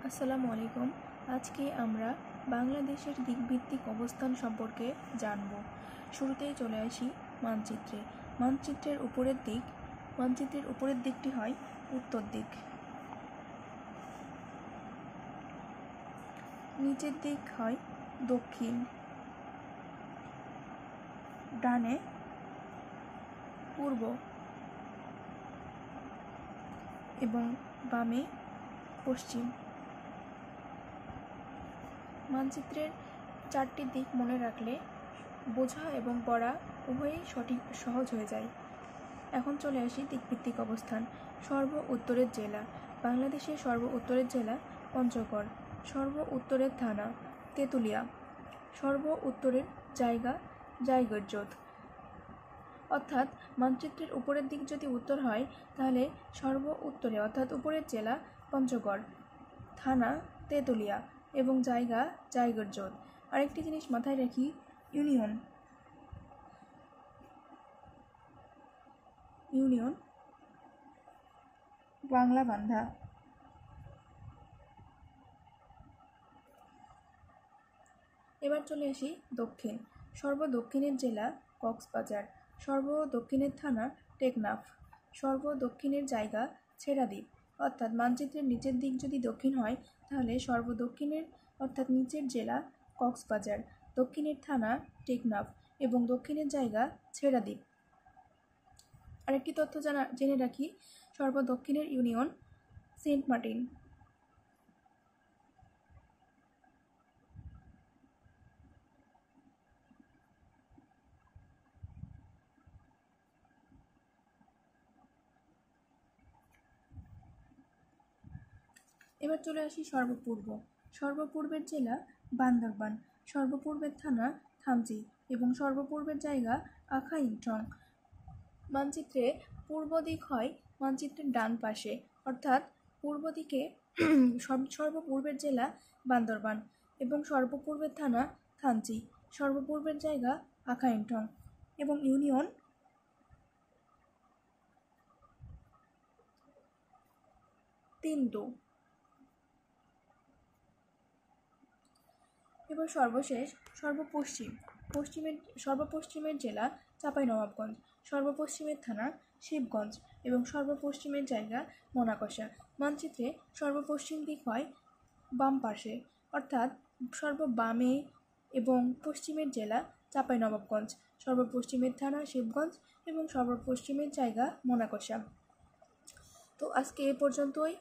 আসসালামু আলাইকুম। আজকে আমরা বাংলাদেশের দিকভিত্তিক অবস্থান সম্পর্কে জানব। শুরুতেই চলে আসি মানচিত্রে। মানচিত্রের উপরের দিকটি হয় উত্তর দিক, নিচের দিক হয় দক্ষিণ, ডানে পূর্ব এবং বামে পশ্চিম। মানচিত্রের চারটি দিক মনে রাখলে বোঝা এবং পড়া উভয়ই সহজ হয়ে যায়। এখন চলে আসি দিকভিত্তিক অবস্থান। সর্ব উত্তরের জেলা। বাংলাদেশের সর্ব উত্তরের জেলা পঞ্চগড়। সর্ব উত্তরের থানা তেঁতুলিয়া। সর্ব উত্তরের জায়গা জায়গরজোদ। অর্থাৎ মানচিত্রের উপরের দিক যদি উত্তর হয় তাহলে সর্ব উত্তরে অর্থাৎ উপরের জেলা পঞ্চগড়, থানা তেঁতুলিয়া এবং জায়গা জায়গরজোদ। আরেকটি জিনিস মাথায় রাখি, ইউনিয়ন বাংলা বান্ধা। এবার চলে আসি দক্ষিণ। সর্বদক্ষিণের জেলা কক্সবাজার। সর্বদক্ষিণের থানা টেকনাফ। সর্বদক্ষিণের জায়গা ছেড়াদ্বীপ। অর্থাৎ মানচিত্রের নিচের দিক যদি দক্ষিণ হয় তাহলে সর্বদক্ষিণের অর্থাৎ নিচের জেলা কক্সবাজার, দক্ষিণের থানা টেকনাফ এবং দক্ষিণের জায়গা ছেড়াদ্বীপ। আরেকটি তথ্য জেনে রাখি, সর্বদক্ষিণের ইউনিয়ন সেন্ট মার্টিন। এবার চলে আসি সর্বপূর্ব। সর্বপূর্বের জেলা বান্দরবান। সর্বপূর্বের থানা থামচি এবং সর্বপূর্বের জায়গা আখাইনটং। মানচিত্রে পূর্ব দিক হয় মানচিত্রের ডান পাশে, অর্থাৎ পূর্ব দিকে সর্বপূর্বের জেলা বান্দরবান এবং সর্বপূর্বের থানা থানচি, সর্বপূর্বের জায়গা আখাইনটং এবং ইউনিয়ন তিনটু। এবার সর্বশেষ সর্বপশ্চিমের জেলা চাঁপাইনবাবগঞ্জ। সর্বপশ্চিমের থানা শিবগঞ্জ এবং সর্বপশ্চিমের জায়গা মোনাকষা। মানচিত্রে সর্বপশ্চিম দিক হয় বাম পাশে, অর্থাৎ সর্ববামে এবং পশ্চিমের জেলা চাঁপাইনবাবগঞ্জ, সর্বপশ্চিমের থানা শিবগঞ্জ এবং সর্বপশ্চিমের জায়গা মোনাকষা। তো আজকে এ পর্যন্তই।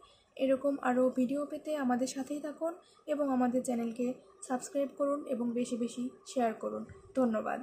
এরকম আরও ভিডিও পেতে আমাদের সাথেই থাকুন এবং আমাদের চ্যানেলকে সাবস্ক্রাইব করুন এবং বেশি বেশি শেয়ার করুন। ধন্যবাদ।